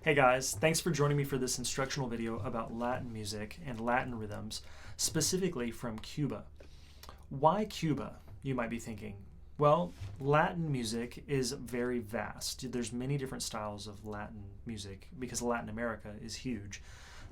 Hey guys, thanks for joining me for this instructional video about Latin music and Latin rhythms, specifically from Cuba. Why Cuba, you might be thinking? Well, Latin music is very vast. There's many different styles of Latin music because Latin America is huge.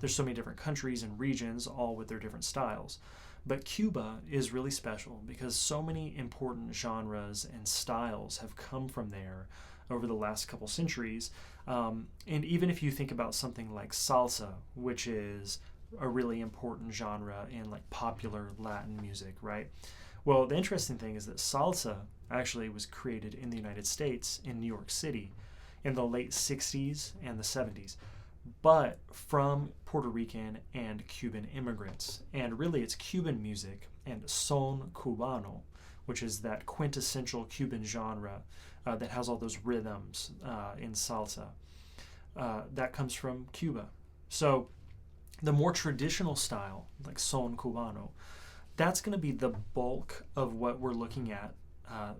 There's so many different countries and regions, all with their different styles. But Cuba is really special because so many important genres and styles have come from there over the last couple centuries. And even if you think about something like salsa, which is a really important genre in like popular Latin music, right? Well, the interesting thing is that salsa actually was created in the United States in New York City in the late 60s and the 70s, but from Puerto Rican and Cuban immigrants. And really it's Cuban music and son cubano, which is that quintessential Cuban genre that has all those rhythms in salsa. That comes from Cuba. So the more traditional style, like son cubano, that's going to be the bulk of what we're looking at,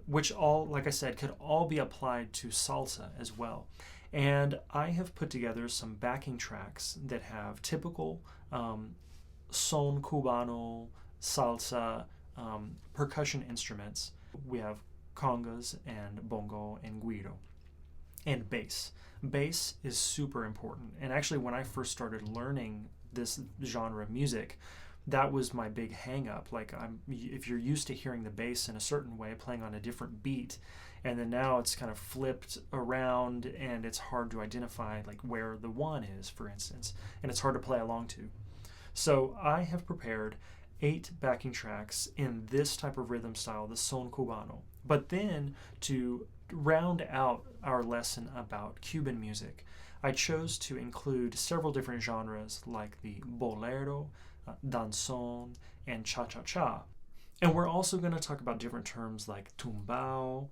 which all, like I said, could all be applied to salsa as well. And I have put together some backing tracks that have typical son cubano, salsa, percussion instruments. We have congas and bongo and guiro, and bass. Bass is super important. And actually, when I first started learning this genre of music, that was my big hang up. Like, if you're used to hearing the bass in a certain way, playing on a different beat, and then now it's kind of flipped around and it's hard to identify like where the one is, for instance, and it's hard to play along to. So I have prepared 8 backing tracks in this type of rhythm style, the son cubano. But then to round out our lesson about Cuban music, I chose to include several different genres like the bolero, danzón, and cha-cha-cha. And we're also going to talk about different terms like tumbao,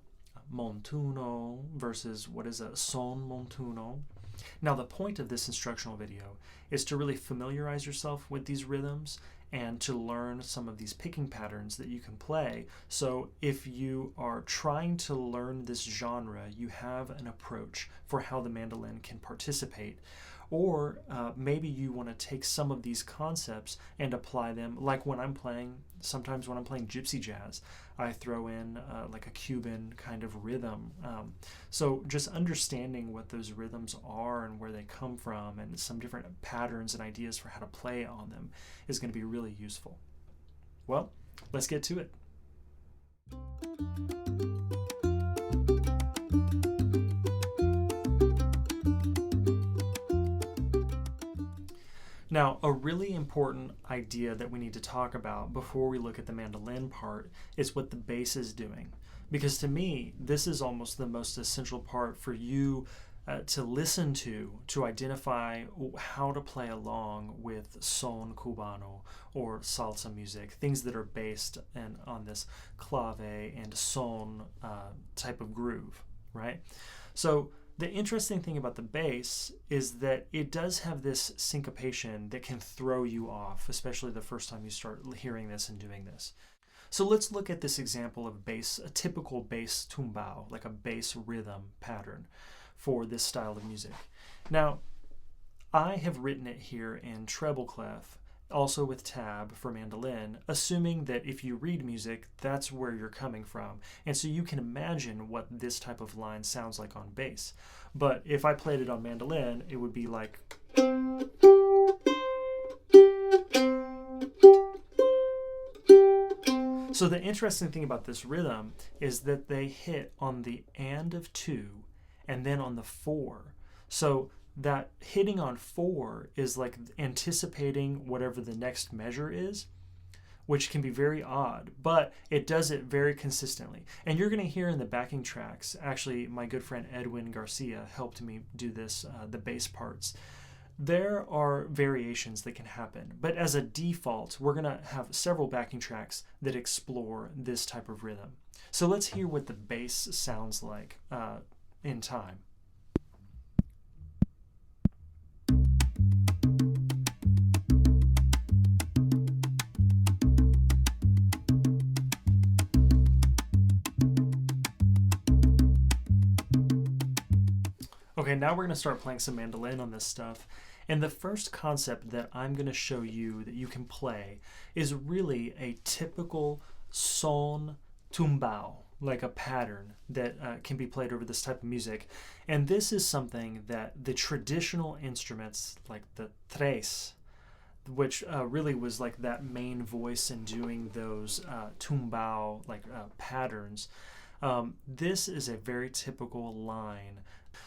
montuno versus what is a son montuno. Now, the point of this instructional video is to really familiarize yourself with these rhythms and to learn some of these picking patterns that you can play. So if you are trying to learn this genre, you have an approach for how the mandolin can participate. Or maybe you want to take some of these concepts and apply them, like when I'm playing, sometimes when I'm playing gypsy jazz, I throw in like a Cuban kind of rhythm. So just understanding what those rhythms are and where they come from and some different patterns and ideas for how to play on them is going to be really useful. Well, let's get to it. Now, a really important idea that we need to talk about before we look at the mandolin part is what the bass is doing. Because to me, this is almost the most essential part for you to listen to identify how to play along with son cubano or salsa music, things that are based on this clave and son type of groove, right? So the interesting thing about the bass is that it does have this syncopation that can throw you off, especially the first time you start hearing this and doing this. So let's look at this example of bass, a typical bass tumbao, like a bass rhythm pattern for this style of music. Now, I have written it here in treble clef, also with tab for mandolin, assuming that if you read music, that's where you're coming from. And so you can imagine what this type of line sounds like on bass. But if I played it on mandolin, it would be like... So the interesting thing about this rhythm is that they hit on the and of 2 and then on the 4. So that hitting on 4 is like anticipating whatever the next measure is, which can be very odd, but it does it very consistently. And you're going to hear in the backing tracks, actually my good friend Edwin Garcia helped me do this, the bass parts. There are variations that can happen, but as a default, we're going to have several backing tracks that explore this type of rhythm. So let's hear what the bass sounds like in time. Okay, now we're going to start playing some mandolin on this stuff. And the first concept that I'm going to show you that you can play is really a typical son tumbao, like a pattern that can be played over this type of music. And this is something that the traditional instruments, like the tres, which really was like that main voice in doing those tumbao patterns. This is a very typical line.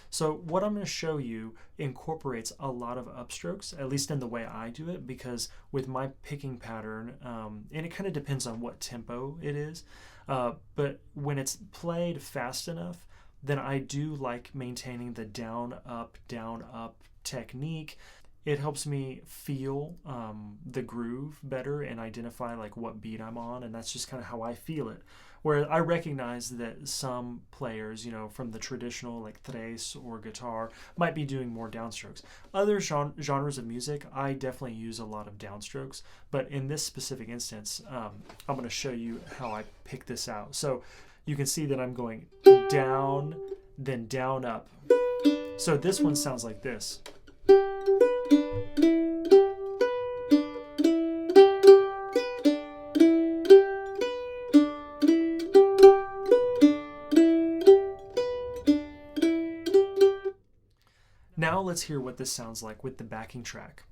So what I'm going to show you incorporates a lot of upstrokes, at least in the way I do it, because with my picking pattern, and it kind of depends on what tempo it is, but when it's played fast enough, then I do like maintaining the down, up technique. It helps me feel the groove better and identify like what beat I'm on, and that's just kind of how I feel it. Where I recognize that some players, from the traditional like tres or guitar might be doing more downstrokes. Other genres of music, I definitely use a lot of downstrokes, but in this specific instance, I'm going to show you how I pick this out. So you can see that I'm going down, then down, up. So this one sounds like this. Now let's hear what this sounds like with the backing track.